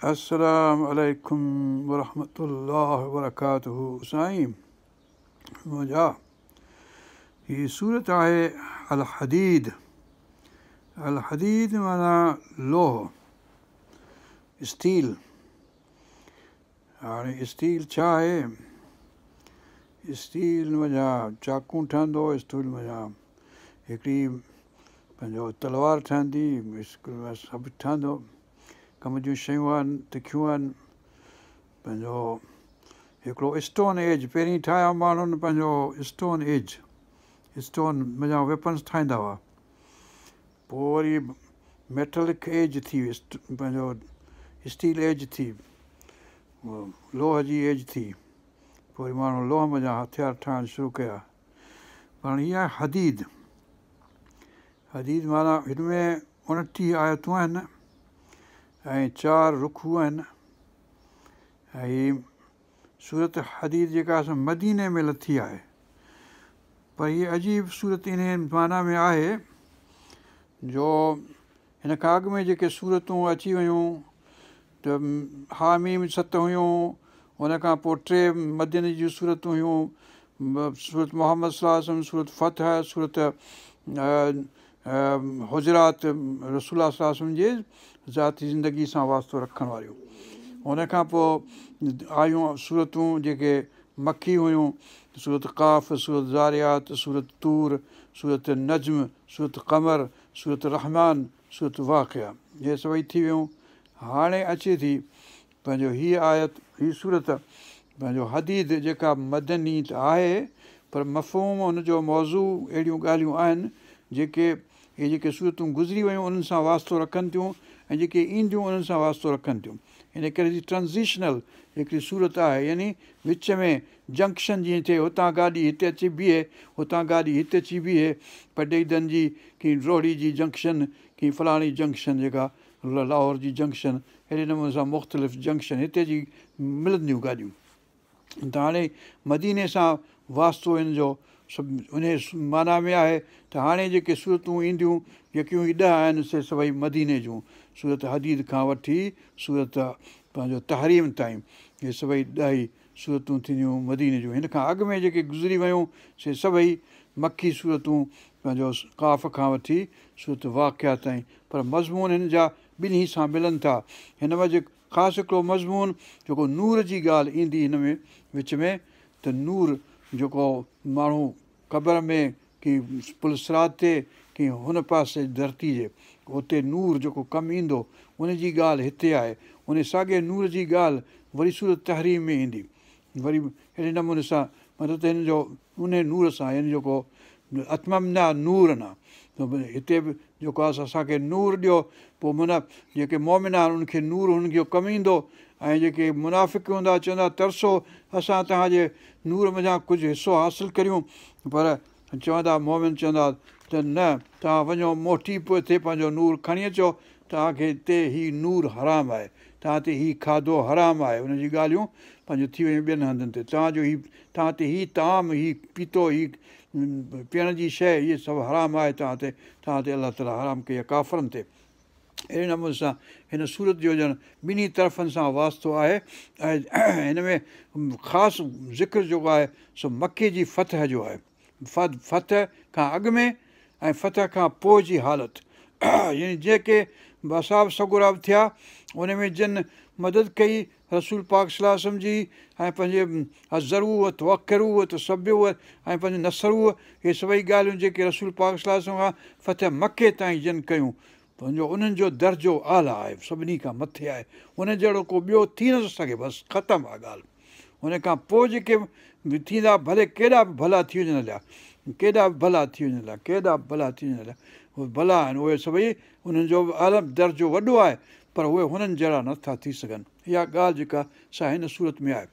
अस्सलामु अलैकुम वरहमतुल्लाहि वबरकातुहू। साईं मुंहिंजा हीअ सूरत आहे अल हदीद। अल हदीद माना लोह, स्टील। हाणे स्टील छा आहे? स्टील वञा चाकू ठहंदो, स्टील वञा हिकिड़ी पंहिंजो तलवार ठहंदी, सभु ठहंदो। कम जूं शयूं आहिनि, तिखियूं आहिनि। पंहिंजो हिकिड़ो स्टोन एज पहिरीं ठाहिया माण्हुनि, पंहिंजो स्टोन एज, स्टोन वञा वेपन्स ठाहींदा हुआ। पोइ वरी मेटलिक एज थी, पंहिंजो स्टील एज थी, लोह जी एज थी। पोइ वरी माण्हू लोह वञा हथियार ठाहिणु शुरू कया। पर हीअ आहे हदीद। हदीद माना हिन में 29 आयतूं आहिनि ऐं 4 रुखू आहिनि। ऐं हीअ सूरत हदीद जेका असां मदीने में लथी आहे, पर हीअ अजीब सूरत इन माना में आहे जो हिन खां अॻु में जेके सूरतूं अची वियूं त हामीम 7 हुयूं, हुन खां पोइ 3 मदीने जूं सूरतूं हुयूं, सूरत मोहम्मद सल्लल्लाहु अलैहि वसल्लम, सूरत फतह, सूरत हुजरात, रसूल सल्लल्लाहु अलैहि वसल्लम जे ज़ाती ज़िंदगी सां वास्तो रखण वारियूं। हुन खां पोइ आयूं सूरतूं जेके मखी हुयूं, सूरत क़ाफ़, सूरत ज़ारियात, सूरत तूर, सूरत नज्म, सूरत क़मर, सूरत रहमान, सूरत वाक़िया। इहे सभई थी वियूं। हाणे अचे थी पंहिंजो हीअ आयत, हीअ सूरत पंहिंजो हदीद जेका मदनी त आहे, पर मफ़हूम हुनजो मौज़ू अहिड़ियूं ॻाल्हियूं आहिनि जेके इहे जेके सूरतूं गुज़री वियूं उन्हनि सां वास्तो रखनि थियूं ऐं जेके ईंदियूं उन्हनि सां वास्तो रखनि थियूं। इन करे हीअ ट्रांज़िशनल हिकिड़ी सूरत आहे, यानी विच में जंक्शन जीअं थिए, हुतां गाॾी हिते अची बीहे, हुतां गाॾी हिते अची बीहे, पटेदन जी की रोहिड़ी जी जंक्शन, की फलाणी जंक्शन जेका लाहौर जी जंक्शन, अहिड़े नमूने सां मुख़्तलिफ़ जंक्शन हिते जी मिलंदियूं गाॾियूं। त हाणे मदीने सां वास्तो हिन जो सभु उन माना में आहे त हाणे जेके सूरतूं ईंदियूं, जेकियूं हीअ 10 आहिनि, से सभई मदीने जूं। सूरत हदीद खां वठी सूरत पंहिंजो तहरीम ताईं, इहे सभई 10 ई सूरतूं थींदियूं मदीने जूं। हिन खां अॻु में जेके गुज़री वियूं से सभई मखी सूरतूं, पंहिंजो क़ाफ़ खां वठी सूरत वाक़िया ताईं। पर मज़मून हिन जा ॿिन्ही सां मिलनि था। हिन वजह ख़ासि हिकिड़ो मज़मून जेको नूर जी ॻाल्हि ईंदी हिन में विच में, त नूर जेको माण्हू क़बर में की पुलसरात ते की हुन पासे धरती जे उते नूर जेको कमु ईंदो, उनजी ॻाल्हि हिते आहे। उन साॻे नूर जी ॻाल्हि वरी सूरत तहरीम में ईंदी। वरी अहिड़े नमूने सां मतिलबु त हिन जो उन नूर सां, यानी जेको अतममना नूर न, हिते बि जेको आहे असांखे नूर ॾियो, पोइ माना जेके मोमिन आहिनि उनखे नूर हुनजो कमु ईंदो। ऐं जेके मुनाफ़िक हूंदा चवंदा तरसो असां तव्हांजे नूर वञा कुझु हिसो हासिलु करियूं, पर चवंदा मोमिन चवंदा त न, तव्हां वञो मोटी पोइ थिए पंहिंजो नूर खणी अचो, तव्हांखे हिते हीउ नूर हराम आहे, तव्हां ते हीउ खाधो हराम आहे। उनजी ॻाल्हियूं पंहिंजो थी वियूं ॿियनि हंधनि ते, तव्हांजो हीउ तव्हां ते हीउ ताम, हीउ पीतो, हीउ पीअण जी शइ, इहे सभु हराम आहे तव्हां ते अलाह ताला हराम कई आहे काफ़रनि ते। अहिड़े नमूने सां हिन सूरत जो ॼण ॿिन्ही तरफ़नि सां वास्तो आहे। ऐं हिन में ख़ासि ज़िक्र जेको आहे सो मके जी फतह जो आहे। फतह खां अॻु में ऐं फतह खां पोइ जी हालति, यानी जेके असाब सगुराब थिया उन में जिन मदद कई रसूल पाक सल्लल्लाहु अलैहि वसल्लम जी, ऐं पंहिंजे ज़रूअत वक़रूअत सभ्यत ऐं पंहिंजे नसरूअ, इहे सभई ॻाल्हियूं जेके रसूल पाक सल्लल्लाहु अलैहि वसल्लम खां फतह मके ताईं जिन कयूं, पंहिंजो उन्हनि जो दर्जो आला आहे, सभिनी खां मथे आहे। उन जहिड़ो को ॿियो थी नथो सघे, बसि ख़तमु आहे ॻाल्हि। हुन खां पोइ जेके थींदा भले केॾा बि भला थी वञनि हलिया, केॾा बि भला थी वञनि हलिया, केॾा बि भला थी वञनि हलिया, उहे भला आहिनि, उहे सभई उन्हनि जो आलम दर्जो वॾो आहे, पर उहे हुननि जहिड़ा नथा थी सघनि। इहा ॻाल्हि जेका सा हिन सूरत में आहे।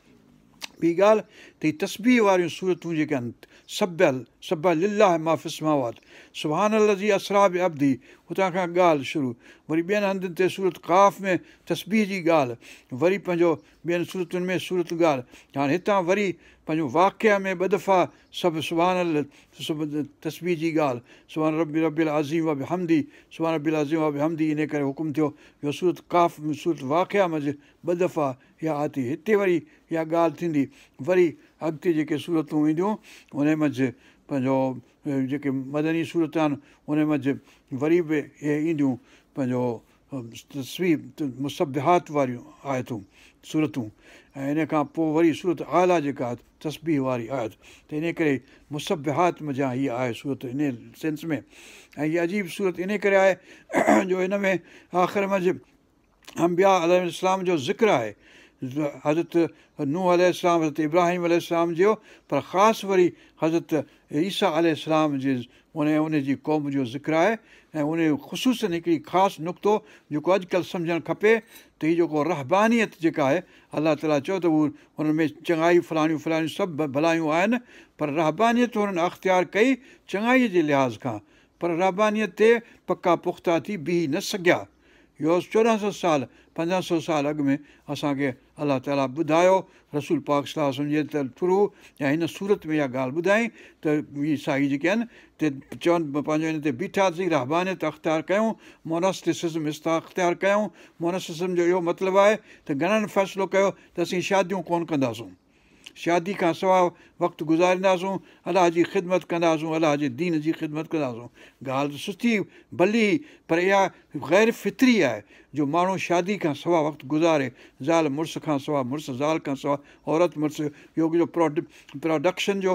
ॿी ॻाल्हि त हीअ तस्बीह वारियूं सूरतूं जेके आहिनि सभ लिल्लाह माफ़िस्मावात सुभान लज़ी असरा बि अब्दी हुतां खां ॻाल्हि शुरू वरी ॿियनि हंधनि ते सूरत काफ़ में तस्बीह जी ॻाल्हि वरी पंहिंजो ॿियनि सूरतुनि में सूरत ॻाल्हि हाणे हितां वरी पंहिंजो वाक़िया में ॿ दफ़ा सभु तस्बीह जी ॻाल्हि सुभान रबी रबिल अज़ीम व हमदी सुभान रबिल अज़ीम व हमदी इन करे हुकुम थियो इहो सूरत काफ़ सूरत वाक़िया मंझि ॿ दफ़ा इहा आती हिते वरी इहा ॻाल्हि थींदी वरी अॻिते जेके सूरतूं ईंदियूं उन मंझि पंहिंजो जेके मदनी सूरत आहिनि उन मंझि वरी बि इहे ईंदियूं पंहिंजो मुसबिहात वारियूं आयतूं सूरतूं ऐं इन खां पोइ वरी सूरत आला जेका तस्बीह वारी आयत त इन करे मुसबिहात मज़ा हीअ आहे सूरत इन सेंस में ऐं हीअ अजीब सूरत इन करे आहे जो हिन में आख़िर मंझि अंबिया अलैहिस्सलाम जो ज़िक्र आहे हज़रत नूह अलैहिस्सलाम हज़रत इब्राहिम अलैहिस्सलाम जो पर ख़ासि वरी हज़रत ईसा अलैहिस्सलाम जे उन जी क़ौम जो ज़िक्र आहे ऐं उन ख़ुशूसनि हिकिड़ी ख़ासि नुक़्तो जेको अॼुकल्ह सम्झणु खपे त हीअ जेको रहबानियत जेका आहे अलाह ताला चयो त उहो हुन में चङाई फलाणियूं फलाणियूं सभु भलायूं आहिनि पर रहबानियत हुननि अख़्तियार कई चङाईअ जे लिहाज़ खां पर रहबानियत ते पका पुख़्ता थी बीह न सघिया इहो 1400 साल 1500 साल अॻु में असांखे अलाह ताला ॿुधायो रसूल पाक सल्लल्लाहु अलैहि वसल्लम जे थ्रू या हिन सूरत में इहा ॻाल्हि ॿुधाई त इहे साई जेके आहिनि त चवनि पंहिंजो हिन ते बीठासीं रहबानियत अख़्तियार कयूं मोनस्टिसिज़म अख़्तियार कयूं मोनस्टिसिज़म जो इहो मतिलबु आहे त घणनि फ़ैसिलो कयो त असीं शादियूं कोन कंदासूं शादी खां सवाइ वक़्तु गुज़ारींदासूं अलाह जी ख़िदमत कंदासूं अलाह जे दीन जी ख़िदमत कंदासूं ॻाल्हि त सुठी भली पर इहा ग़ैर फितरी आहे जो माण्हू शादी खां सवाइ वक़्तु गुज़ारे ज़ाल मुड़ुस खां सवाइ मुड़ुस ज़ाल खां सवाइ औरत मुड़ुस इहो प्रोडक्शन जो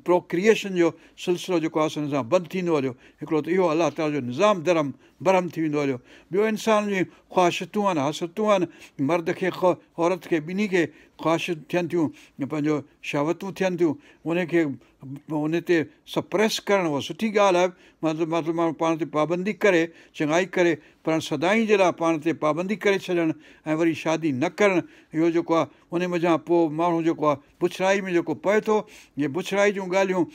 प्रोक्रिएशन जो सिलसिलो जेको आहे हुन सां बंदि थींदो हलियो हिकिड़ो त इहो अलाह ताला जो निज़ाम बरहम थी वेंदो हलियो ॿियो इंसान जी ख़्वाहिशतूं आहिनि हसरतूं आहिनि मर्द खे औरत खे ॿिन्ही खे ख़्वाहिश थियनि थियूं पंहिंजो शहावतूं थियनि थियूं उनखे उन ते सप्रेस करणु उहा सुठी ॻाल्हि आहे मतिलबु माण्हू पाण ते पाबंदी करे चङाई करे पर सदाईं जे लाइ पाण ते पाबंदी करे छॾणु ऐं वरी शादी न करणु इहो जेको आहे उन मज़ा पोइ माण्हू जेको आहे पुछड़ाई में जेको पए थो इहे पुछड़ाई जूं ॻाल्हियूं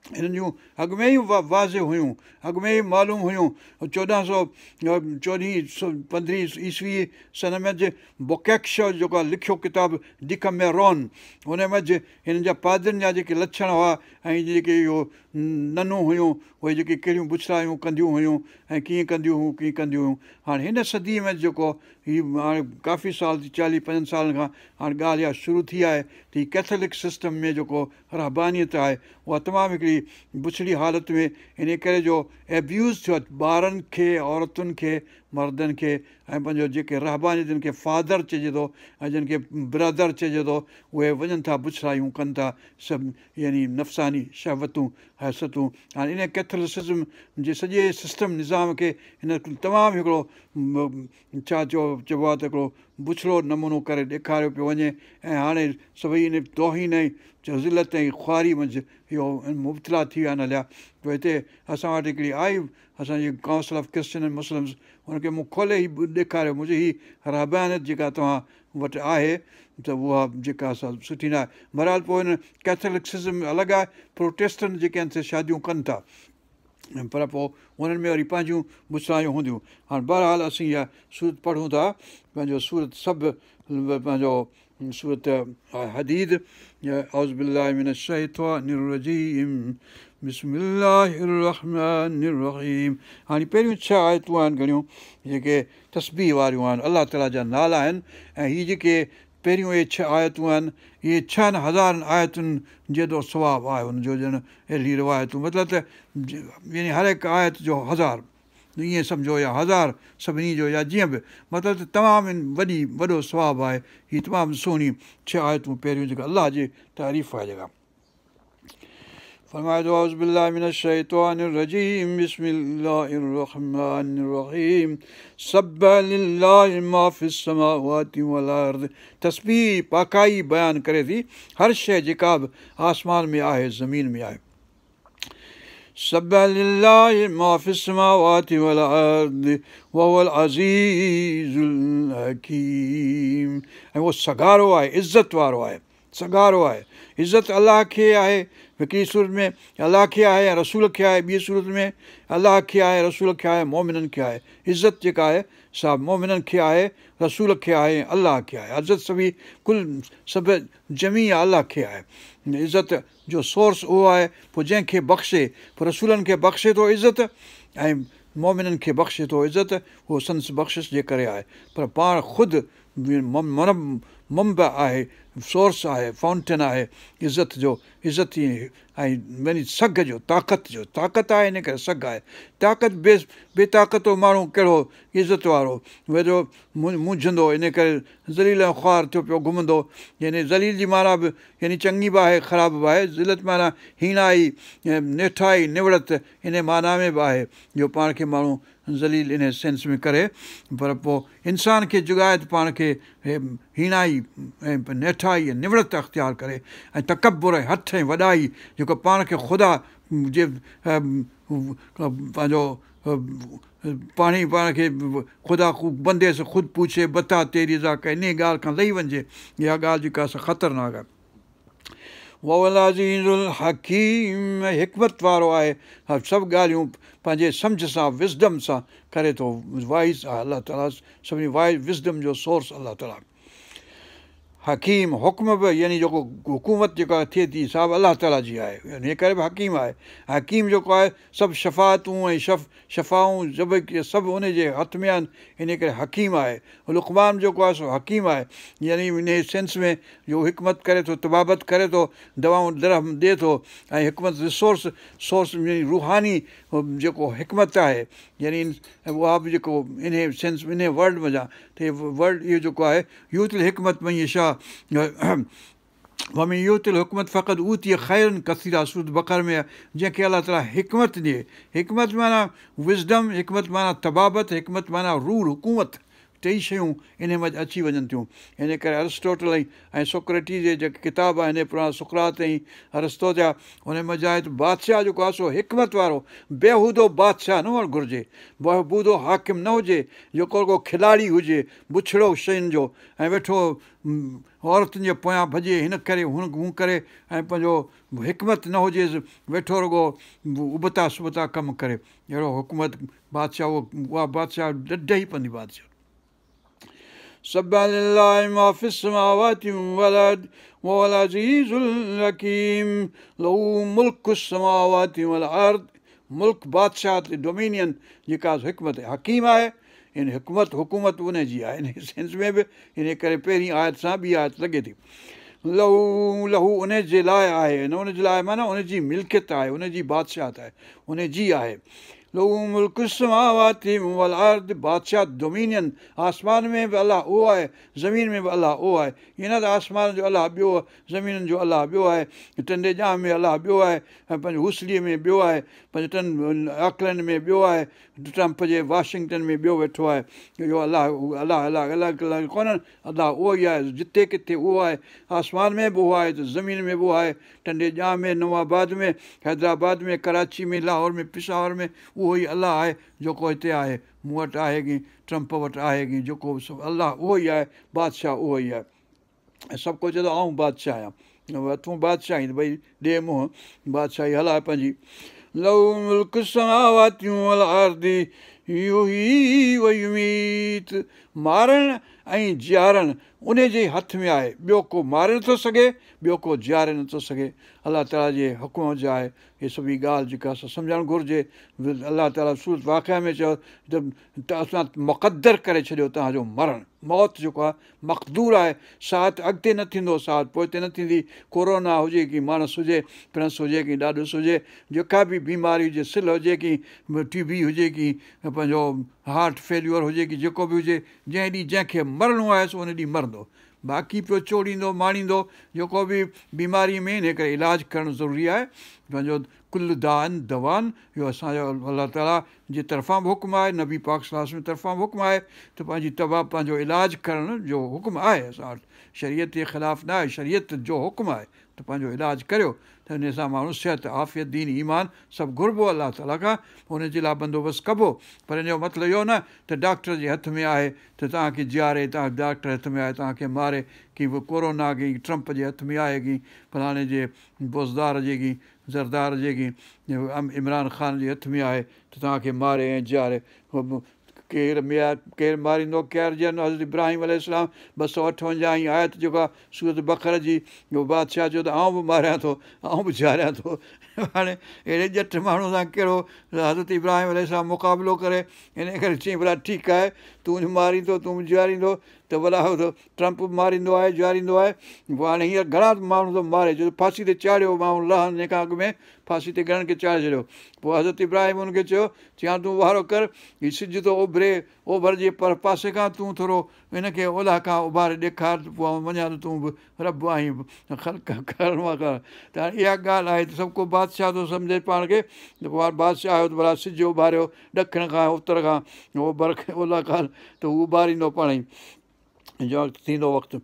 हिननि जूं अॻु में ई वाज़े हुयूं अॻु में ई मालूम हुयूं 1415 ईस्वी सन में बोकैक्श जेको आहे लिखियो किताबु डिकमेरोन हुन मंझि हिननि जा पादरियुनि जा जेके लक्षण हुआ ऐं जेके इहो ननूं हुयूं उहे जेके कहिड़ियूं पुछड़ायूं कंदियूं हुयूं ऐं कीअं कंदियूं हुयूं हाणे हिन सदीअ में जेको हीअ हाणे काफ़ी साल 40-50 सालनि खां हाणे ॻाल्हि इहा शुरू थी आहे त हीअ कैथोलिक सिस्टम में जेको रहबानियत आहे उहा तमामु हिकिड़ी बुछड़ी हालति में इन करे जो एब्यूज़ थियो आहे ॿारनि खे औरतुनि खे मर्दनि खे ऐं पंहिंजो जेके रहबानी जिन खे फादर चइजे थो ऐं जिन खे ब्रदर चइजे थो उहे वञनि था बुछड़ायूं कनि था सभु यानी नफ़्सानी शहवतूं हैसियतूं हाणे इन कैथोलिसिज़म जे सॼे सिस्टम निज़ाम खे हिन तमामु हिकिड़ो छा चइबो आहे त हिकिड़ो बुछड़ो नमूनो करे ॾेखारियो पियो वञे ऐं हाणे सभई इन तौहीन ऐं ज़िलत ऐं ख़्वारी मंझि इहो मुब्तला थी विया आहिनि हलिया पोइ हिते असां वटि हिकिड़ी आई असांजी council of Christian and Muslims हुनखे मूं खोले ई ॾेखारियो मुंहिंजी हीअ रहबानियत जेका तव्हां वटि आहे त उहा जेका असां सुठी न आहे बहरहाल पोइ हिन कैथोलिक्सिज़म अलॻि आहे प्रोटेस्टेंट जेके आहिनि से शादियूं कनि था पर पोइ हुननि में वरी पंहिंजियूं बुछड़ायूं हूंदियूं हाणे बहरहाल असीं इहा सूरत पढ़ूं था पंहिंजो सूरत सभु पंहिंजो सूरत हदीद औज़ु बिल्लाहि मिनश शैतानिर रजीम बिस्मिल्लाहिर रहमानिर रहीम हाणे पहिरियूं 6 आयतूं आहिनि घणियूं जेके तस्बीह वारियूं आहिनि अलाह ताला जा नाला आहिनि ऐं हीअ जेके पहिरियों इहे 6 आयतूं आहिनि इहे 6000 आयतुनि जेतिरो सवाबु आहे हुनजो ॼण अहिड़ी रिवायतूं मतिलबु त यानी हर हिकु आयत जो 1000 ईअं सम्झो या 1000 सभिनी जो या जीअं बि मतिलबु त तमामु वॾो सवाबु आहे हीअ तमामु सुहिणी 6 आयतूं पहिरियों जेका अलाह जी तारीफ़ आहे जेका फरमाए थो औज़ु बिल्लाहि मिनश शैतानिर रजीम बिस्मिल्लाहिर रहमानिर रहीम सब्बह लिल्लाहि मा फिस समावाति वल अर्द तस्बीह पाकाई बयानु करे थी हर शइ जेका बि आसमान में आहे ज़मीन में आहे सब्बह लिल्लाहि मा फिस समावाति वल अर्द वहुवल अज़ीज़ुल हकीम ऐं उहो सगारो आहे इज़त वारो आहे सगारो आहे इज़त अलाह खे आहे, हिकिड़ी सूरत में अलाह खे आहे ऐं रसूल खे आहे, ॿी सूरत में अलाह खे आहे, रसूल खे आहे, मोमिननि खे आहे। इज़त जेका आहे सा मोमिननि खे आहे, रसूल खे आहे ऐं अलाह खे आहे। इज़त सभु जमी अलाह खे आहे। इज़त जो सोर्स उहो आहे, पोइ जंहिंखे बख़्शे, पोइ रसूलनि खे बख़्शे थो इज़त ऐं मोमिननि खे बख़्शे थो इज़त, उहो संस बख़्शिश जे करे आहे। पर पाण ख़ुदि मुंब आहे, सोर्स आहे, फाउंटेन आहे इज़त जो, इज़त ऐं वञी सघ जो, ताक़त आहे, इन करे सघ आहे। ताक़त बेताक़तो माण्हू कहिड़ो इज़त वारो वेझो मुंझंदो, इन करे ज़लील ऐं ख़्वार थियो पियो घुमंदो। यानी ज़लील जी माना बि यानी चङी बि आहे, ख़राब बि आहे। ज़िलत माना हीणाई, नेठाई, निवड़त, इन माना में बि आहे जो पाण खे माण्हू ज़लील इन सेंस में करे। पर पोइ इंसान खे जुगाए त पाण खे हीणाई ऐं नेठाई ऐं निवड़त अख़्तियार करे ऐं तकबुर ऐं हथ ऐं वॾाई, जेको पाण खे ख़ुदा जे पंहिंजो पाण खे ख़ुदा बंदे सां ख़ुदि पूछे बता तेरी ज़ाक, इन ॻाल्हि खां लही वञिजे। इहा ॻाल्हि जेका असां ख़तरनाक आहे। वलाज़ीज़ुल हकीम, हिकमत वारो आहे, सभु ॻाल्हियूं पंहिंजे सम्झ सां, विज़डम सां करे थो। वाइज़ आहे अलाह ताला, सभिनी वाइज़ विज़डम जो सोर्स अलाह ताला। हकीम, हुकुम बि यानी जेको हुकूमत जेका थिए थी सा बि अलाह ताला जी आहे, इन करे बि हकीम आहे। हकीम जेको आहे सभु शफ़ातूं ऐं शफ़ाऊं सभु उनजे हथ में आहिनि, इन करे हकीम आहे। लुक़मान जेको आहे सो हकीम आहे, यानी इन सेंस में जो हिकमत करे थो, तबाबत करे थो, दवाऊं ॾिए थो ऐं हिकमत सोर्स रूहानी जेको हिकमत आहे, यानी उहा बि जेको इन सेंस इन वर्ल्ड वञा त वर्ल्ड इहो जेको आहे यूतिल हिकमत में छा मम्मी यूतिल हुकूमत फ़क़ति ऊती ख़ैरन कसीरा, सूरत बक़र में जंहिंखे अलाह ताला हिकमत ॾिए। हिकमत माना विज़डम, हिकमत माना तबाबत, हिकमत माना रूल, हुकूमत, टई शयूं इन में अची वञनि थियूं। इन करे अरिस्टोटल ऐं सोक्रेटिस जे जेके किताब आहिनि पुराणा सुकरात ऐं अरिस्तो जा, उन में आहे त बादशाह जेको आहे सो हिकमत वारो, बेहूदो बादशाह न हुअणु घुरिजे, बेहूदो हाकिम न हुजे जेको को खिलाड़ी हुजे बुछड़ो शयुनि जो ऐं वेठो औरतुनि जे पोयां भॼे, हिन करे हू करे ऐं पंहिंजो हिकमत न हुजेसि, वेठो रुॻो उबता सुबता कमु करे। अहिड़ो हुकूमत बादशाह, उहा बादशाह ॾढ ई पवंदी बादशाह। मुल्क बादशाह डोमिनियन जेका हिकमत हकीम आहे, इन हुकूमत उनजी आहे। इन सेंस में बि इन करे पहिरीं आयत सां ॿी आयत लॻे थी। लहू उनजे लाइ आहे, न उनजे लाइ माना उनजी मिल्कियत आहे, उनजी बादशाहत आहे, उनजी आहे। लहू मुल्क समावाति वल अर्द, बादशाह डोमिनियन, आसमान में बि अलाह उहो आहे, ज़मीन में बि अलाह उहो आहे। ईअं न त आसमान जो अलाह ॿियो, ज़मीन जो अलाह ॿियो आहे, टंडे ॼाम में अलाह ॿियो आहे, ऐं पंहिंजे हुसलीअ में ॿियो आहे, पंहिंजे ऑकलैंड में ॿियो आहे, ट्रम्प जे वाशिंगटन में ॿियो वेठो आहे। इहो अलाह अलॻि कोन्हनि, अलाह उहो ई आहे, जिते किथे उहो आहे। आसमान में बि उहो आहे त ज़मीन में बि उहो आहे, टंडे ॼाम में, नवाबाद में, हैदराबाद में, कराची में, लाहौर में, पिशावर में उहो ई अलाह आहे जेको हिते आहे, मूं वटि आहे की ट्रम्प वटि आहे की जेको अलाह उहो ई आहे, बादशाह उहो ई आहे। ऐं सभु को चए थो आऊं बादशाह आहियां, तूं बादशाही त भई ॾे मुंहुं, बादशाही हलाए पंहिंजी। लहू मुल्क समावातियूं वल अर्दी युही व युमीत, मारणु ऐं जीआरणु उनजे हथ में आहे, ॿियो को मारे नथो सघे, ॿियो को जीआरे नथो सघे। अलाह ताला जे हुकुम जा आहे इहे सभई ॻाल्हि जेका असां सम्झणु घुरिजे। अलाह ताला सूरत वाक़िआ में चयो त असां मुक़दर करे छॾियो तव्हांजो मरणु, मौत जेको आहे मक़दूर आहे, साथ अॻिते न थींदो, साथ पोइते न थींदी। कोरोना हुजे की मानस हुजे, प्रिंस हुजे की ॾाढुस हुजे, जेका बि बीमारी हुजे, सिल हुजे की TB हुजे की पंहिंजो हार्ट फेल्यूअर हुजे की जेको बि हुजे, जंहिं ॾींहुं जंहिंखे मरणो आहे सो उन ॾींहुं मरंदो। बाक़ी पियो चोड़ींदो माणींदो जेको बि बीमारीअ में, इन करे इलाजु करणु ज़रूरी आहे। पंहिंजो कुल दान दवान, इहो असांजो अलाह ताला जे तरफ़ां बि हुकुम आहे, नबी पाक सल्लल्लाहु अलैहि वसल्लम जे तरफ़ां बि हुकुम आहे त पंहिंजो इलाजु करण जो हुकुम आहे असां वटि। शरीयत जे ख़िलाफ़ु न आहे, शरीयत जो हुकुम आहे त पंहिंजो इलाजु करियो त हिन सां माण्हू सिहत आफ़ियत दीन ईमान सभु घुरिबो अलाह ताला खां हुनजे लाइ बंदोबस्तु कबो पर हिन जो मतिलबु इहो न त डॉक्टर जे हथ में आहे त तव्हांखे जीआरे तव्हां डॉक्टर हथ में आहे तव्हांखे मारे की बि कोरोना की ट्रंप जे हथ में आहे की फलाणे जे बोज़दार जे की ज़रदार जे की इमरान ख़ान जे हथ में आहे त तव्हांखे मारे ऐं जीआरे केरु मारींदो केरु ॼण हज़रत इब्राहिम अलाम 258 जी आयत जेको आहे सूरत बकर जी जो बादशाह चयो त आउं बि मारियां थो आउं बि जीआरियां थो हाणे अहिड़े ॼठ माण्हू सां कहिड़ो हज़रत इब्राहिम अलाम मुक़ाबिलो करे इन करे चई भला ठीकु आहे तूं मारींदो तूं बि जीआरींदो त भला ट्रंप बि मारींदो आहे जीआरींदो आहे पोइ हाणे हींअर घणा माण्हू थो मारे छो फांसी ते चाढ़ियो माण्हू लहण खां अॻु में फांसी ते घणनि खे चाढ़े छॾियो पोइ हज़रत इब्राहिम हुनखे चयो या तूं वारो कर हीउ सिज थो उभिरे ओभर जे पर पासे खां तूं थोरो हिनखे ओलह खां उभारे ॾेखार त पोइ आउं वञा त तूं बि रब आहीं करणो आहे कर त हाणे इहा ॻाल्हि आहे त सभु को बादशाह थो सम्झे पाण खे त पोइ बादशाह आयो त भला सिज उभारियो ॾखिण खां उत्तर खां ओभर खे ओलह खां त हू उभारींदो पाण ई जो थींदो वक़्तु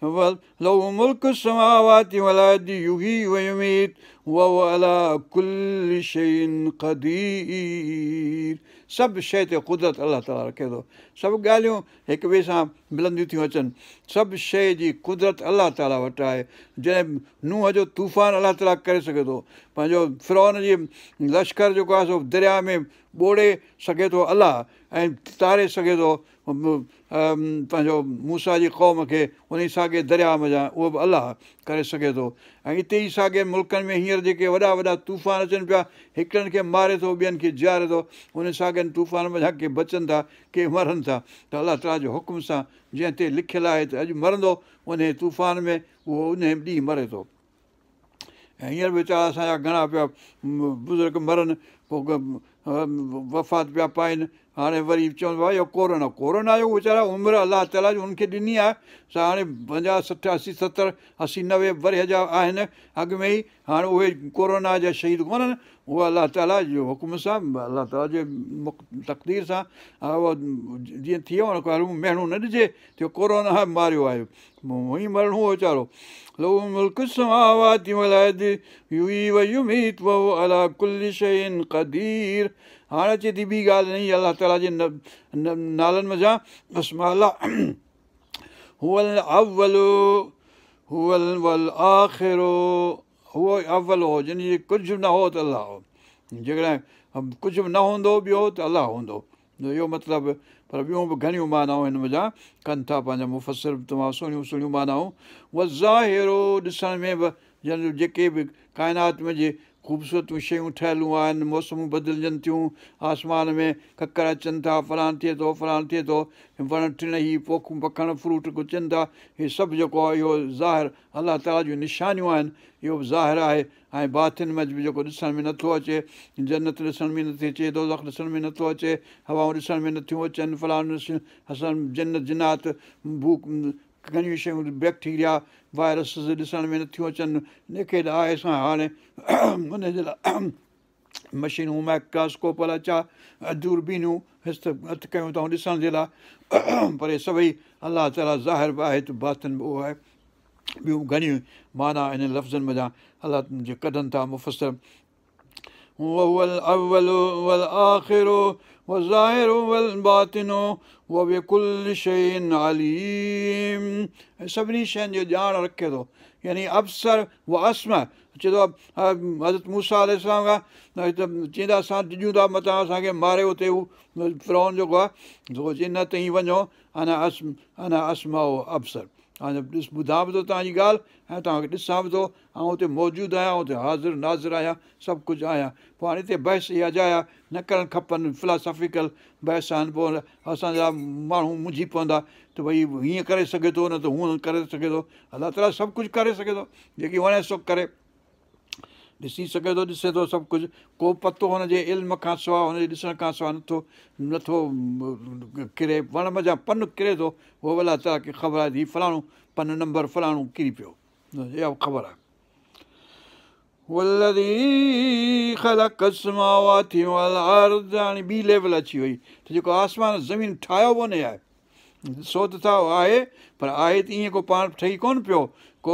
लहू मुल्क समावाति वल अर्दि युही व युमीत वहुव अला कुल्लि शैइन क़दीर सभु शइ ते क़ुदरत अलाह ताला रखे थो सभु ॻाल्हियूं हिक ॿिए सां मिलंदियूं थियूं अचनि सभु शइ जी क़ुदरत अलाह ताला वटि आहे जंहिं नूह जो तूफ़ान अलाह ताला करे सघे थो पंहिंजो फिरौन जी लश्कर जेको आहे सो दरिया में ॿोड़े सघे थो अलाह ऐं तारे सघे थो पंहिंजो मूसा जी क़ौम खे उन साॻे दरिया मज़ा उहो बि अलाह करे सघे थो ऐं हिते ई साॻे मुल्कनि में हींअर जेके वॾा वॾा तूफ़ान अचनि पिया हिकिड़नि खे मारे थो ॿियनि खे जीआरे थो उन साॻियनि तूफ़ान मज़ा के बचनि था के मरनि था त अलाह ताला जो हुकुम सां जंहिं ते लिखियलु आहे त अॼु मरंदो उन तूफ़ान में उहो उन ॾींहुं मरे थो ऐं हींअर वीचारा असांजा घणा पिया बुज़ुर्ग मरनि पोइ वफ़ात पिया पाइनि हाणे वरी चवंदो आहे इहो कोरोना जो वीचारा उमिरि अलाह ताला जो हुनखे ॾिनी आहे त हाणे 50, 60, 80, 70, 80, 90 वरे जा आहिनि अॻु में ई हाणे उहे कोरोना जा शहीद कोन्हनि उहा अलाह ताला जो हुकुम सां अलाह ताला जे तक़दीर सां उहो जीअं थी वियो न महिणो न ॾिजे त कोरोना मारियो आहे हुअं ई मरणो हो वीचारो लहू मुल्क समावाति वल अर्दि युही व युमीत वहुव अला कुल्लि शैइन क़दीर हाणे अचे थी ॿी ॻाल्हि नई अलाह ताला जे नालनि मज़ा अस्मा हुवल अव्वलु हुवल वल आख़िरो उहो अव्वल हो जिन जी कुझु बि न हो त अलाह हो जेकॾहिं कुझु बि न हूंदो ॿियो त अलाह हूंदो इहो मतिलबु पर ॿियूं बि घणियूं मानाऊं हिन मज़ा कनि था पंहिंजा मुफ़सर तमामु सुहिणियूं सुहिणियूं मानाऊं उहा ज़ाहिरो ॾिसण में बि ॼण जेके बि काइनात में जे ख़ूबसूरतियूं शयूं ठहियलूं आहिनि मौसमूं बदिलजनि थियूं आसमान में ककर अचनि था फलाण थिए थो फलाण थिए थो वण टिण ई पोखूं पखण फ्रूट कुझनि था इहे सभु जेको आहे इहो ज़ाहिर अलाह ताला जूं निशानियूं आहिनि इहो बि ज़ाहिर आहे ऐं बातिन में बि जेको ॾिसण में नथो अचे जन्नत ॾिसण में नथी अचे दोज़ख ॾिसण में नथो अचे हवाऊं ॾिसण में नथियूं अचनि फलाण असां जन्नत जिन्नात भूख घणियूं शयूं बैक्टीरिया वायरस ॾिसण में नथियूं अचनि निखे आहे असां हाणे हुनजे लाइ मशीनूं माइक्रोस्कोप अलाए छा दूरबीनियूं हथु कयूं अथऊं ॾिसण जे लाइ पर इहे सभई अलाह ताला ज़ाहिर बि आहे त बातिन बि उहो आहे ॿियूं घणियूं माना हिन लफ़्ज़नि में अलाह जे कढनि था मुफ़सर वहुवल अव्वलु वल आख़िरो वज़ाहिरु वल बातिनो व बिकुल्लि शैइन अलीम ऐं सभिनी शयुनि जो ॼाण रखे थो यानी अफ़सर व अस्म चए थो हज़रत मूसा अलैहिस्सलाम खां चवंदा असां ॾिजूं था मथां असांखे मारे उते हू फिरौन जेको आहे चए न त ई वञो अना अस्मा अफ़सर हाणे ॾिस ॿुधां बि थो तव्हांजी ॻाल्हि ऐं तव्हांखे ॾिसां बि थो ऐं हुते मौजूदु आहियां हुते हाज़िर नाज़िर आहियां सभु कुझु आहियां पोइ हाणे हिते बहस इहा जाया न करणु खपनि फिलासॉफिकल बहस आहिनि पोइ असांजा माण्हू मुंझी पवंदा त भई हीअं करे सघे थो न त हूअं करे सघे थो अलाह ताला सभु कुझु करे सघे थो जेकी वणे सो करे ॾिसी सघे थो ॾिसे थो सभु कुझु को पतो हुनजे इल्म खां सवाइ हुनजे ॾिसण खां सवाइ नथो किरे वण मज़ा पन किरे थो उहो अलाह ताला खे ख़बर आहे हीउ फलाणो पन नंबर फलाणो किरी पियो इहा ख़बर आहे हाणे ॿी लेवल अची वई त जेको आसमान ज़मीन ठाहियो बि न आहे ॾिसो त था आहे, पर आहे त ईअं को पाण ठही कोन पियो, को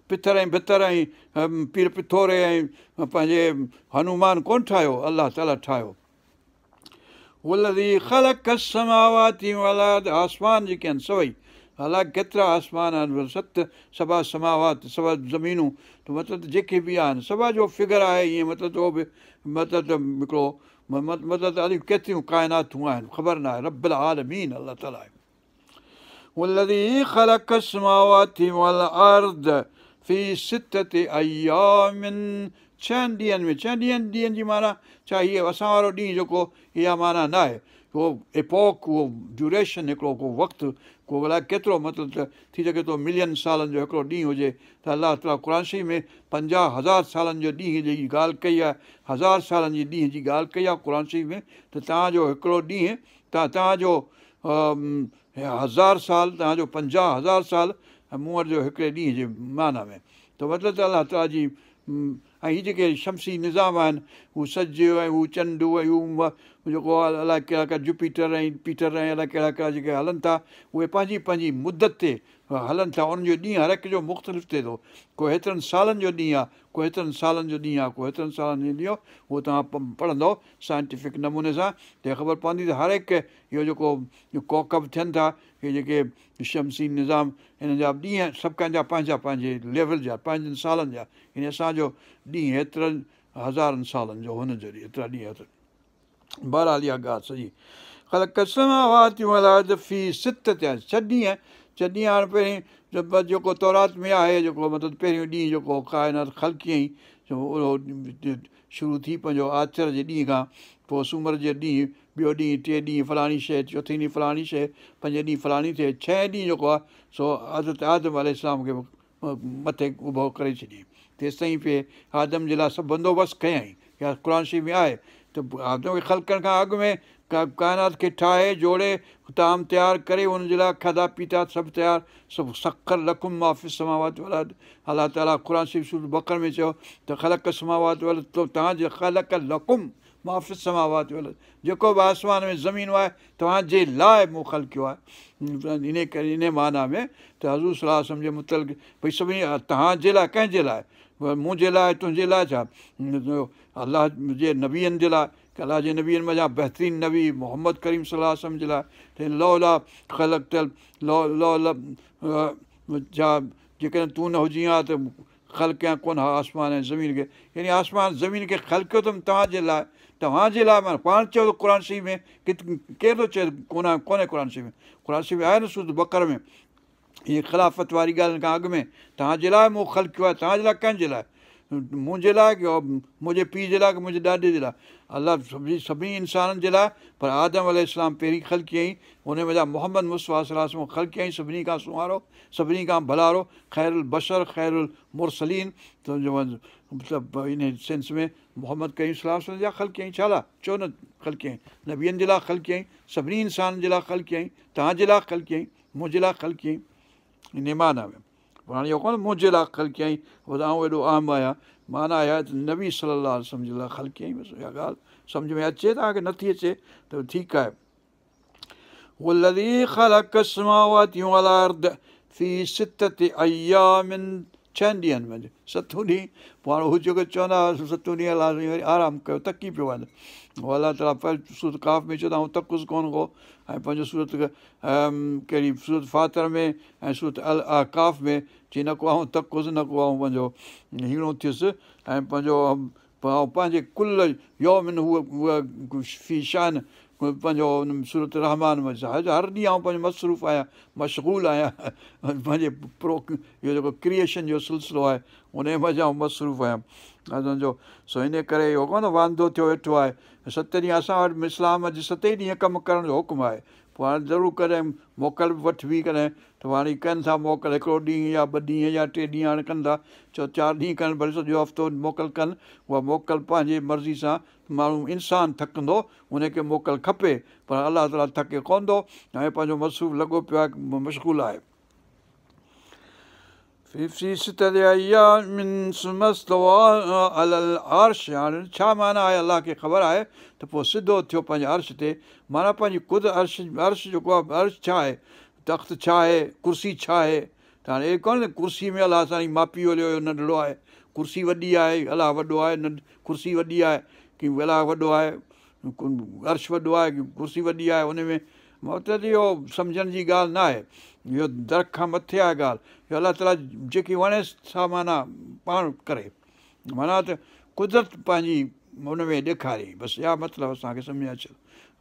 पिथर ऐं भितर ऐं पीर पिथोरे ऐं पंहिंजे हनुमान कोन ठाहियो, अलाह ताला ठाहियो। वलदी ख़लक़ समावाति वल अर्द, आसमान जेके आहिनि सभई, अलाए केतिरा आसमान आहिनि, सभा समावात, सभा ज़मीनूं, त मतिलबु जेके बि आहिनि सभा जो फिगर आहे ईअं, मतिलबु उहो बि मतिलबु त हिकिड़ो मतिलबु त अलाए केतिरियूं काइनातूं आहिनि, ख़बर न आहे, रब्बुल आलमीन अलाह ताला आहे। वलदी ख़लक़ समावाति वल अर्द फी सित्तति अय्यामिन, 6 ॾींहंनि में, 6 ॾींहंनि जी माना छा, हीअ असां वारो ॾींहुं जेको, इहा माना न आहे, उहो एपोक, उहो ड्यूरेशन, हिकिड़ो को वक़्तु, को अलाए केतिरो, मतिलबु त थी सघे थो मिलियन सालनि जो हिकिड़ो ॾींहुं हुजे, त अलाह ताला क़ुर शरीफ़ में 50,000 सालनि जो ॾींहं जी ॻाल्हि कई आहे, 1000 सालनि जी ॾींहं जी ॻाल्हि कई आहे क़ुर शरीफ़ में, त तव्हांजो हिकिड़ो ॾींहुं, तव्हांजो 1000 साल, तव्हांजो 50,000 साल, ऐं मूं वटि जो हिकिड़े ॾींहं जे माना में, त मतिलबु त अलाह ताला जी, ऐं हीअ जेके शमसी निज़ाम आहिनि, हू सॼ ऐं हू चंड ऐं हू जेको अलाए कहिड़ा कहिड़ा जुपिटर ऐं पीटर ऐं अलाए कहिड़ा कहिड़ा जेके हलनि था, उहे पंहिंजी पंहिंजी मुदत ते हलनि था, उन्हनि जो ॾींहुं हर हिक जो मुख़्तलिफ़ थिए थो, को हेतिरनि सालनि जो ॾींहुं आहे, को हेतिरनि सालनि जो ॾींहुं आहे, को हेतिरनि सालनि जो ॾींहुं आहे, उहो तव्हां पढ़ंदव साइंटिफिक नमूने सां, त ख़बर पवंदी त हर हिकु इहो जेको कोकब थियनि था, इहे जेके शमसी निज़ाम, हिन जा ॾींहं सभु कंहिंजा पंहिंजा पंहिंजे लेवल जा, पंहिंजनि सालनि जा, हिन असांजो ॾींहुं हेतिरनि हज़ारनि सालनि जो, हुनजो एतिरा ॾींहं, बहरहाल इहा ॻाल्हि सॼी। ख़लक़ समावाति वल अर्द फी सित्तति अय्याम, 6 ॾींहं, 6 ॾींहं हाणे पहिरीं जेको तौरात में आहे, जेको मतिलबु पहिरियों ॾींहुं जेको काइनात ख़लक़ी हुई, उहो शुरू थी पंहिंजो आचर जे ॾींहं खां, पोइ सूमर जे ॾींहुं, ॿियो ॾींहुं, 3 ॾींहं फलाणी शइ, चोथे ॾींहुं फलाणी शइ, 5 ॾींहं फलाणी थिए, 6 ॾींहं जेको आहे सो हज़रत आदम अलैहिस्सलाम खे मथे उभो करे छॾियईं, तेसिताईं पे आदम जे लाइ सभु बंदोबस्तु कयईं, या क़ुर शरीफ़ में आहे त आदम खे ख़ल्क़ करण खां अॻु में काइनात खे ठाहे जोड़े ताम तयारु करे हुनजे लाइ खाधा पीता सभु तयारु, सभु सख़र लकुम मा फ़िस समावाति वल अर्द, अलाह ताला क़ुर शरीफ़ सूरत बक़र में चयो त ख़लक़ समावाति वल, तव्हांजे ख़लक़ लकुम मा फ़िस समावाति वल, जेको बि आसमान में ज़मीन आहे तव्हांजे लाइ मूं ख़लक़ियो आहे। इन करे इन माना में त हज़ूर सल्लल्लाहु अलैहि वसल्लम जे मुतलिक़ भई सभिनी तव्हांजे लाइ, कंहिंजे लाइ, मुंहिंजे लाइ, तुंहिंजे लाइ छा, अलाह जे नबीअनि जे लाइ, अलाह जे नबीअनि मज़ा बहितरीनु नबी मोहम्मद करीम सल्लल्लाहु अलैहि वसल्लम जे लाइ, लौला ख़लक़तल छा, जेकॾहिं तूं न हुजी हा त ख़लक़िया कोन हा आसमान ऐं ज़मीन खे, यानी आसमान ज़मीन खे ख़लक़ियो अथमि तव्हांजे लाइ, तव्हांजे लाइ, माना पाण चयो त क़ुर शरीफ़ में केरु थो चए कोन्हे क़ुर शरीफ़ में, क़ुर शरीफ़ आहे न सूरत बक़र में, हीअ ख़िलाफ़त वारी ॻाल्हियुनि खां अॻु में तव्हांजे लाइ मूं ख़लक़ियो आहे, तव्हांजे लाइ कंहिंजे लाइ, मुंहिंजे लाइ की मुंहिंजे पीउ जे लाइ की मुंहिंजे ॾाॾे जे लाइ, अलाह सभिनी इंसाननि जे लाइ, पर आदम अलैहिस्सलाम पहिरीं ख़लक़ियईं, हुन में मोहम्मद मुस्तफ़ा सल्लल्लाहु अलैहि वसल्लम ख़लक़ियईं, सभिनी खां सुवारो, सभिनी खां भलारो, ख़ैरुल बशर ख़ैरुल मुरसलीन, मतिलबु इन सेंस में मोहम्मद करीम सल्लल्लाहु अलैहि वसल्लम जा ख़लक़ियईं, छा लाइ छो न ख़लक़ियईं, नबियनि जे लाइ ख़लक़ियईं, सभिनी इंसाननि जे लाइ ख़लक़ियईं, तव्हांजे लाइ ख़लक़ियईं, मुंहिंजे लाइ ख़लक़ियईं, इन माना में, पर हाणे इहो कोन मुंहिंजे लाइ ख़लक़ियईं, आउं एॾो अहम आहियां, माना आहे त नबी सल्लल्लाहु अलैहि वसल्लम जे लाइ ख़लक़ियईं, बसि इहा ॻाल्हि सम्झ में अचे, तव्हांखे नथी अचे त ठीकु आहे। वल्लज़ी ख़लक़ समावाति वल अर्द फी सित्तति अय्यामिन, 6 ॾींहंनि में, 7 ॾींहं, पोइ हाणे हू जेको चवंदा हुआ 7 ॾींहं लाइ वरी आरामु कयो, थकी पियो वञे, उहो अलाह ताला सूरत काफ़ में चयो त आउं तकुज़ कोन को, ऐं पंहिंजो सूरत कहिड़ी सूरत फातिर में ऐं सूरत काफ़ में चई न को आउं तकुज़, न को आउं पंहिंजो हीणो थियुसि, ऐं पंहिंजे कुल यौमिन हूअ फी शान, पंहिंजो सूरत रहमान में हर ॾींहुं आउं पंहिंजो मसरूफ़ आहियां, मशग़ूल आहियां, पंहिंजे इहो जेको क्रिएशन जो सिलसिलो आहे उन मज़ा आउं मसरूफ़ आहियां, असांजो सो इन करे इहो कोन वांदो थियो वेठो आहे, 7 ॾींहं असां वटि इस्लाम अॼु 7 ॾींहं कमु करण जो हुकुम आहे, पोइ हाणे ज़रूरु कॾहिं मोकल बि वठिबी कॾहिं त हाणे कनि था मोकल, हिकिड़ो ॾींहुं या 2 ॾींहं या 3 ॾींहं हाणे कनि था, चओ 4 ॾींहं कनि, भले सॼो हफ़्तो मोकल कनि, उहा मोकल पंहिंजे मर्ज़ी सां, माण्हू इंसानु थकंदो उनखे मोकल खपे, पर अलाह ताला थके कोन थो, ऐं पंहिंजो मसरूफ़ लॻो पियो आहे, मशग़ूल आहे। हाणे छा माना आहे, अलाह खे ख़बर आहे त पोइ सिधो थियो पंहिंजे अर्श ते, माना पंहिंजी ख़ुदि अर्श जेको आहे, अर्श छा आहे, तख़्त छा आहे, कुर्सी छा आहे, त हाणे अहिड़ी कोन्हे कुर्सी में अलाह असांजी मापी हलियो हुयो नंढड़ो आहे, कुर्सी वॾी आहे, अलाह वॾो आहे, कुर्सी वॾी आहे की अलाह वॾो आहे, अर्श वॾो आहे की कुर्सी वॾी आहे, उन में मतिलबु इहो सम्झण जी ॻाल्हि न आहे, इहो दर खां मथे आहे ॻाल्हि, इहो अलाह ताला जेकी वणेसि सा माना पाण करे, माना त कुदरत पंहिंजी हुन में ॾेखारे, बसि इहा मतिलबु असांखे सम्झ अचे,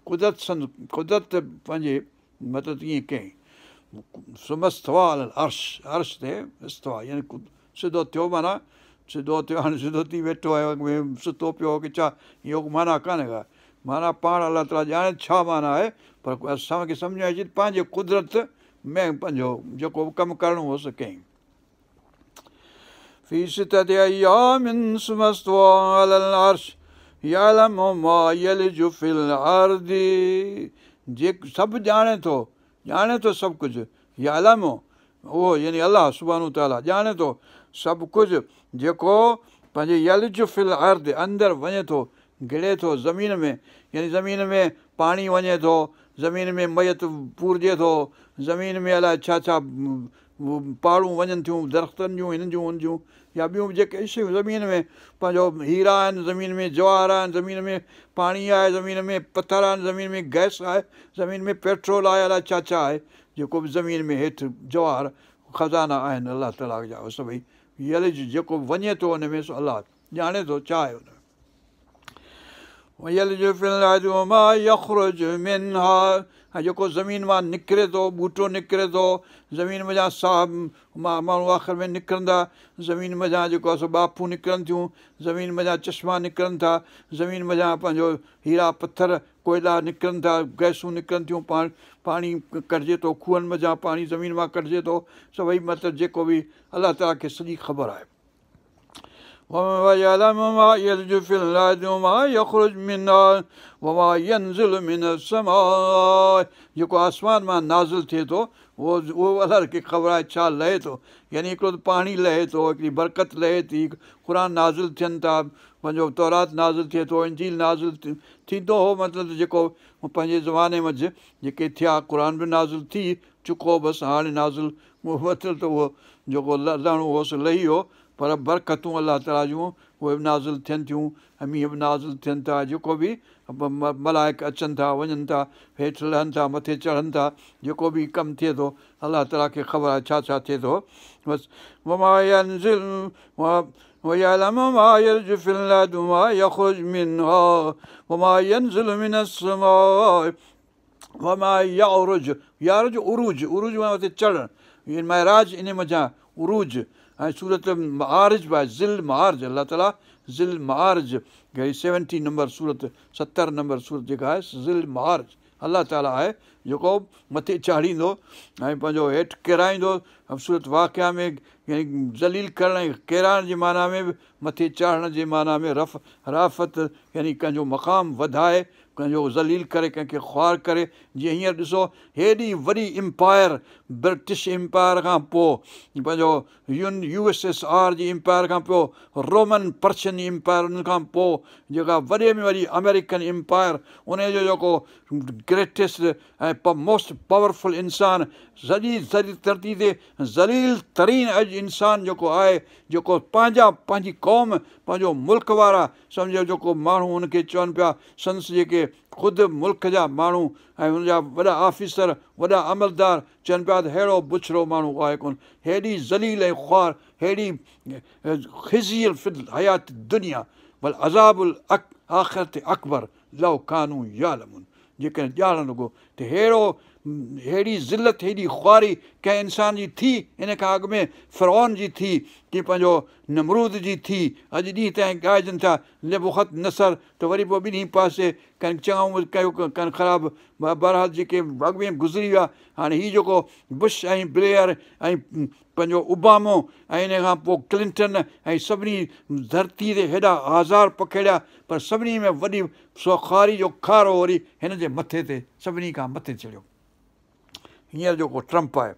कुदरत पंहिंजे मतिलबु ईअं कयईं, सुमस्तवा अर्श ते इस्तवा यानी सिधो थियो, माना सिधो थियो, हाणे सिधो थी वेठो आहे, सुतो पियो की छा, इहो माना कान्हे का, माना पाण अलाह ताला ॼाणे छा माना आहे, पर असांखे सम्झ में अचे पंहिंजे कुदरत में पंहिंजो जेको कमु करिणो हुओसि कयईं। फी सितति अय्यामिन सुमस्तवा अलल अर्श यअलमु मा यलिजु फिल अर्दि, जे सभु ॼाणे थो सभु कुझु, यअलमु उहो यानी अलाह सुब्हानहू तआला ॼाणे थो सभु कुझु जेको पंहिंजे यलिजु फिल अर्द अंदरि वञे थो, गिड़े थो ज़मीन में, यानी ज़मीन में पाणी वञे थो, ज़मीन में मयत पूरजे थो, ज़मीन में अलाए छा छा पहाड़ूं वञनि थियूं, दरख़्तनि जूं हिन जूं हुन जूं, या ॿियूं जेके शयूं ज़मीन में पंहिंजो हीरा आहिनि, ज़मीन में जवाहर आहिनि, ज़मीन में पाणी आहे, ज़मीन में पथर आहिनि, ज़मीन में गैस आहे, ज़मीन में पेट्रोल आहे, अलाए छा छा आहे जेको बि ज़मीन में हेठि जवाहर खज़ाना आहिनि अलाह ताला जा, सभई यलिज जेको वञे थो हुन में सो अलाह ॼाणे थो छा आहे हुन में। ऐं जेको ज़मीन मां निकिरे थो, ॿूटो निकिरे थो, ज़मीन मज़ा साहु माण्हू आख़िर में निकिरंदा, ज़मीन मज़ा जेको आहे सो ॿाफूं निकिरनि थियूं, ज़मीन मज़ा चश्मा निकिरनि था, ज़मीन मज़ा पंहिंजो हीरा पथर कोयला निकिरनि था, गैसूं निकिरनि थियूं, पाणी कढिजे थो, खूहनि मज़ा पाणी ज़मीन मां कढिजे थो, सभई मतिलबु जेको बि अलाह ताला खे सॼी ख़बर आहे। जेको आसमान मां नाज़िल थिए थो उहो अलाह खे ख़बर आहे छा लहे थो, यानी हिकिड़ो त पाणी लहे थो, हिकिड़ी बरकत लहे थी, क़ुर नाज़िल थियनि था, पंहिंजो तौरात नाज़िल थिए थो, इंजील नाज़िल थींदो हो, मतिलबु जेको पंहिंजे ज़माने मंझि जेके थिया क़ुर बि नाज़िल थी चुको, बसि हाणे नाज़िल मतिलबु त उहो जेको लहणो हुओसि लही वियो, पर बरकतूं अलाह ताला जूं उहे बि नाज़िल थियनि थियूं, मींहं बि नाज़िल थियनि था, जेको बि मलाइक अचनि था वञनि था, हेठि लहनि था मथे चढ़नि था, जेको बि कमु थिए थो अलाह ताला खे ख़बर आहे छा छा थिए थो, बसि उरूज मथे चढ़णु, महराज इन मथां उरूज, ऐं सूरत मआरिज बि आहे, ज़िल मआरिज, अलाह ताला ज़िल मआरिज 70 नंबर सूरत, 70 नंबर सूरत जेका आहे ज़िल मआरिज अलाह ताला आहे जेको मथे चाढ़ींदो ऐं पंहिंजो हेठि किराईंदो। सूरत वाक़िया में यानी ज़लील करण ऐं किराइण जे माना में बि मथे चाढ़ण जे माना में राफ़त यानी कंहिंजो मक़ाम वधाए, कंहिंजो ज़लील करे, कंहिंखे ख़्वार करे। जीअं हींअर ॾिसो हेॾी वॾी इम्पायर, ब्रिटिश इम्पायर खां पोइ पंहिंजो USSR जी इम्पायर खां पोइ रोमन पर्शियन इम्पायर, उन खां पोइ जेका वॾे में वॾी अमेरिकन इम्पायर, उनजो जेको ग्रेटेस्ट ऐं मोस्ट पावरफुल इंसानु, सॼी धरती ते ज़लील तरीन अॼु इंसानु जेको आहे, जेको पंहिंजी क़ौम, पंहिंजो मुल्क वारा सम्झो जेको माण्हू हुनखे चवनि पिया संस जेके ख़ुदि मुल्क जा माण्हू ऐं हुनजा वॾा ऑफिसर, वॾा अमलदार चवनि पिया त अहिड़ो बुछड़ो माण्हू आहे कोन, हेॾी ज़लील ऐं ख़्वार, हेॾी ख़िज़ियल फिल हयात दुनिया, भल अज़ाबुल आख़िरत अकबर लव कानू यालमून, जेकॾहिं ॼाणनि रुॻो त हेड़ी ज़िलत, हेॾी ख़्वारी कंहिं इंसान जी थी, इन खां अॻु में फ़िरऔन जी थी, की पंहिंजो नमरूद जी थी, अॼु ॾींहं ताईं ॻाइजनि था नेबुख़त नसर, त वरी पोइ ॿिन्ही पासे कंहिं चङो कयो कनि ख़राबु, बहरहाल जेके अॻु में गुज़री विया। हाणे हीउ जेको बुश ऐं ब्लेयर ऐं पंहिंजो ओबामो ऐं इन खां पोइ क्लिंटन ऐं सभिनी धरती ते हेॾा आज़ार पखेड़िया, पर सभिनी में वॾी ख़्वारी जो खारो वरी हिन जे मथे ते सभिनी खां मथे चढ़ियो। हींअर जेको ट्रम्प आहे,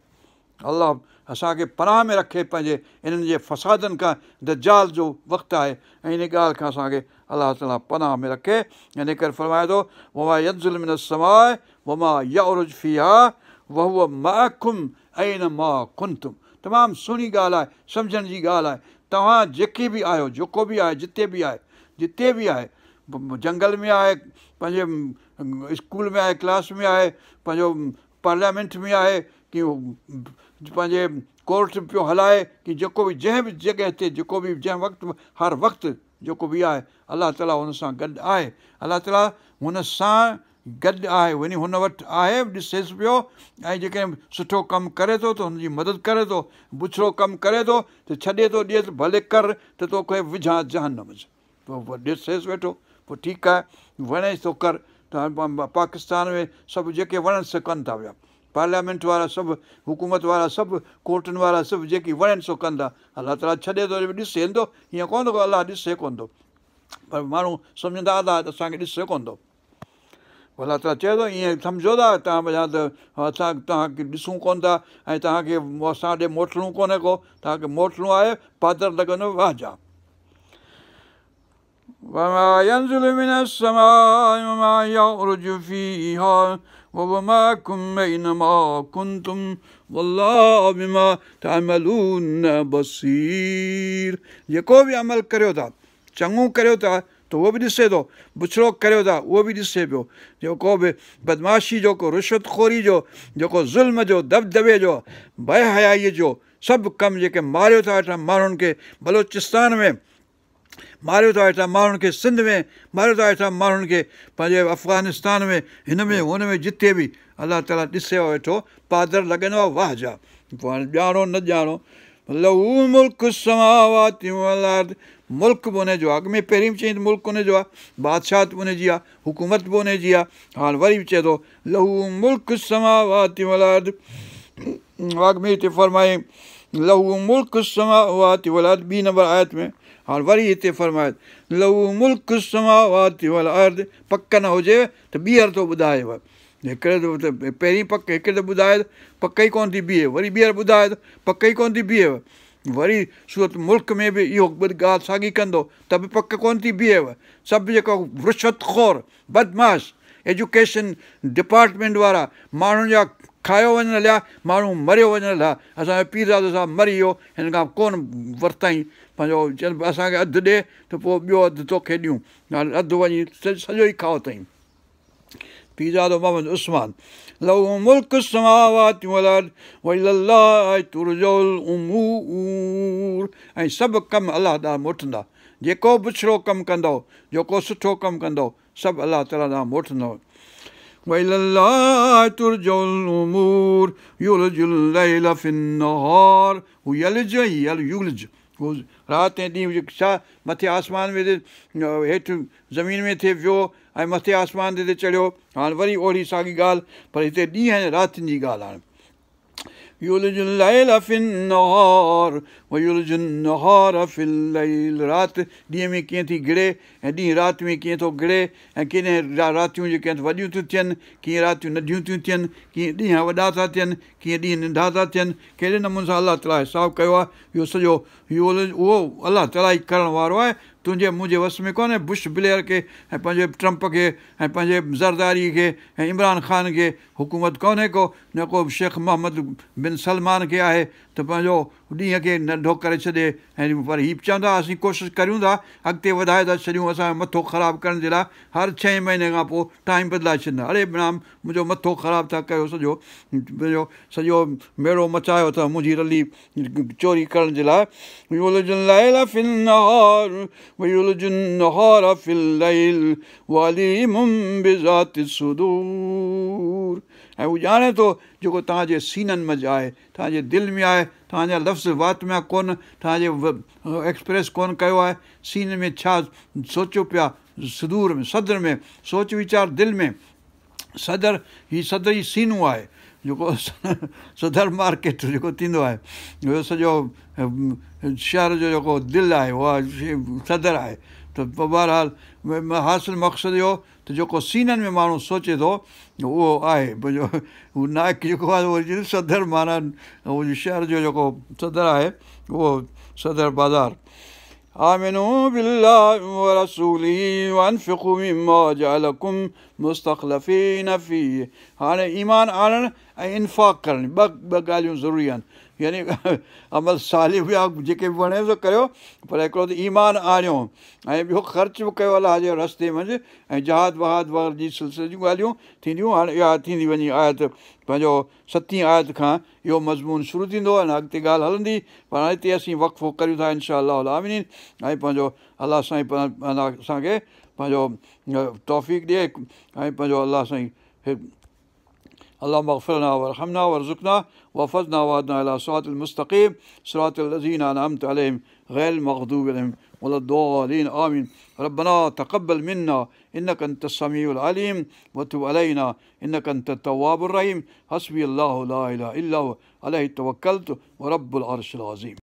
अलाह असांखे पनाह में रखे पंहिंजे इन्हनि जे फ़सादनि खां, दज्जाल जो वक़्तु आहे ऐं इन ॻाल्हि खां असांखे अलाह ताला पनाह में रखे। इन करे फ़रमाए थो वमा यंज़िलु मिनस समाए वमा यअरुज फ़ीहा वहूअ माकुम ऐं न मा कुंतुम। तमामु सुहिणी ॻाल्हि आहे, सम्झण जी ॻाल्हि आहे। तव्हां जेके बि आहियो, जेको बि आहे, जिते बि आहे, जंगल में आहे, पंहिंजे स्कूल में आहे, क्लास में आहे, पंहिंजो पार्लियामेंट में आहे, की पंहिंजे कोर्ट पियो हलाए, की जेको बि जंहिं बि जॻह ते जेको बि जंहिं वक़्तु हर वक़्तु जेको बि आहे, अलाह ताला हुन सां गॾु आहे। अलाह ताला हुन सां गॾु आहे, वञी हुन वटि आहे, ॾिसेसि पियो। ऐं जेकॾहिं सुठो कमु करे थो त हुनजी मदद करे थो, बुछड़ो कमु करे थो त छॾे थो, ॾिए भले कर त तोखे विझां जहन्नम में। पोइ ॾिसेसि वेठो, पोइ ठीकु आहे, वणेसि थो कर। त पाकिस्तान में सभु जेके वणनि सो कनि था पिया, पार्लियामेंट वारा सभु, हुकूमत वारा सभु, कोर्टुनि वारा सभु, जेकी वणनि सो कनि था। अलाह ताला छॾे थो, ॾिसे थो, हीअं कोन थो अलाह ॾिसे कोन थो, पर माण्हू सम्झंदा था त असांखे ॾिसे कोन थो। अलाह ताला चए थो ईअं सम्झो था तव्हां भॼा त असां तव्हांखे ॾिसूं कोन था, ऐं तव्हांखे असां ॾे मोटणो कोन्हे को, तव्हांखे मोटणो आहे, पादर लॻंदो वाहजा। وما ينزل من السماء وما يعرج فيها وما كن أينما كنتم والله بما تعملون بصير। जेको बि अमल करियो था, चङो करियो था त उहो बि ॾिसे थो, बुछड़ो करियो था उहो बि ॾिसे पियो। जेको बि बदमाशी जो, को रिश्वतखोरी जो, जेको ज़ुल्म जो, दबदबे जो, बेहयाईअ जो सभु कमु जेके मारियो था वेठा माण्हुनि खे बलोचिस्तान में, मारियो था वेठा माण्हुनि खे सिंध में, मारियो था वेठा माण्हुनि खे पंहिंजे अफ़गानिस्तान में, हिन में हुन में, जिते बि अलाह ताला ॾिसे वेठो, पादर लॻंदो आहे वाहजा। पोइ हाणे ॼाणो न ॼाणो, लहू मुल्क समावाति वल अर्द, मुल्क बि उनजो आहे। अॻ में पहिरीं बि चई त मुल्क उनजो आहे, बादशाहत बि उनजी आहे, हुकूमत बि उनजी आहे। हाणे वरी बि चए थो लहू मुल्क समावाति वल अर्द। अॻ में हिते फरमाए लहू मुल्क समावाति वल अर्द, ॿी नंबर आयत में। हाणे वरी हिते फरमाए लहू मुल्क समावाति वल अर्द, पक न हुजे त ॿीहर थो ॿुधाएव। हिकिड़े त पहिरीं पक, हिकिड़े त ॿुधाए त पक ई कोन थी बीहे, वरी ॿीहर ॿुधाए त पक ई कोन थी बीहेव। वरी सूरत मुल्क में बि इहो ॻाल्हि साॻी कंदो त बि पक कोन थी बीहेव। सभु जेको रिश्वतखोर, बदमाश, एजुकेशन डिपार्टमेंट वारा, माण्हुनि जा खायो वञण हलिया, माण्हू मरियो वञण हलिया। असांजो पीरज़ादो साहिबु मरी वियो, हिन खां कोन वरितई पंहिंजो, चवनि असांखे अधु ॾे त पोइ ॿियो अधु तोखे ॾियूं, हाणे अधु वञी सॼो ई खाओ अथई। पीरज़ादो मोहम्मद उस्मान लहू मुल्क समावाति वल अर्द व इलल्लाहि तुरजउल उमूर। ऐं सभु कमु अलाह ॾांहुं मोटंदा। जेको बुछड़ो कमु कंदव, जेको सुठो कमु कंदव, सभु अलाह ताला ॾांहुं मोटंदव। وإلى ترجع الأمور يولج الليل في النهار हू यलिज युलज, हू राति ऐं ॾींहुं छा मथे आसमान में हेठि ज़मीन में थिए वियो ऐं मथे आसमान ते चढ़ियो। हाणे वरी ओड़ी साॻी ॻाल्हि, पर हिते ॾींहं ऐं रातिनि जी ॻाल्हि हाणे। युलज الليل في النهار ويولج النهار في الليل। राति ॾींहं में कीअं थी गिड़े ऐं ॾींहुं राति में कीअं थो गिड़े, ऐं कीअं रातियूं जेके आहिनि वॾियूं थियूं थियनि, कीअं रातियूं नंढियूं थियूं थियनि, कीअं ॾींहं वॾा था थियनि, कीअं ॾींहं नंढा था थियनि। कहिड़े नमूने सां अलाह ताला हिसाबु कयो आहे। इहो सॼो उहो अलाह ताला ई करण वारो आहे, तुंहिंजे मुंहिंजे वस में कोन्हे। बुश ब्लेयर खे ऐं पंहिंजे ट्रम्प खे ऐं पंहिंजे ज़रदारी खे ऐं इमरान ख़ान खे हुकूमत कोन्हे को, न को शेख मोहम्मद बिन सलमान खे आहे त पंहिंजो ॾींहं खे नंढो करे छॾे। ऐं पर हीअ चवंदा असीं कोशिशि करियूं था, अॻिते वधाए था छॾियूं, असांजो मथो ख़राबु करण जे लाइ हर 6 महीने खां पोइ टाइम बदिलाए छॾींदा। अड़े बिना मुंहिंजो मथो ख़राबु था कयो, सॼो मेड़ो मचायो अथव मुंहिंजी रली चोरी करण जे लाइ। ويولج النهار في الليل وعليم بذات الصدور। ऐं हू ॼाणे थो जेको तव्हांजे सीननि में आहे, तव्हांजे दिलि में आहे, तव्हांजा लफ़्ज़ वात में कोन, तव्हांजे एक्सप्रेस कोन कयो आहे। सीन में छा सोचियो पिया, सुदूर में, सदर में सोच वीचार, दिलि में सदर, हीअ सदर ई सीनू आहे, जेको सदर मार्केट जेको थींदो आहे, उहो सॼो शहर जो जेको दिलि आहे उहा सदर आहे। त बहरहाल हासिल मक़सदु इहो त जेको सीननि में माण्हू सोचे थो उहो आहे पंहिंजो, हू नाइक जेको आहे उहो सदर माना उहो शहर जो जेको सदर आहे उहो सदर बाज़ार। آمنوا بالله ورسوله وانفقوا مما جعلكم مستخلفين فيه। हाणे ईमान आणणु ऐं इनफ़ाक़ करणी, ॿ ॻाल्हियूं ज़रूरी आहिनि। यानी अमल सालिह ॿिया जेके बि वणे थो करियो, पर हिकिड़ो त ईमान आणियो ऐं ॿियो ख़र्च बि कयो अलाह जे रस्ते मंझि, ऐं जहाद वहाद वग़ैरह जी सिलसिले जूं ॻाल्हियूं थींदियूं। हाणे इहा थींदी वञी आयत पंहिंजो 7हीं आयत खां इहो मज़मून शुरू थींदो, अञा अॻिते ॻाल्हि हलंदी, पर हाणे हिते असीं वक़फ़ो करियूं था इनशा अलाह आमीन। ऐं पंहिंजो अलाह साईं असांखे पंहिंजो तौफ़ीक़ ॾिए ऐं पंहिंजो अलाह साईं اللهم اغفر لنا وارحمنا وارزقنا واحفظنا وهدنا الى صراط المستقيم صراط الذين انعمت عليهم غير المغضوب عليهم ولا الضالين امين. ربنا تقبل منا انك انت السميع العليم وتب علينا انك انت التواب الرحيم. حسبي الله لا اله الا هو عليه توكلت ورب العرش العظيم.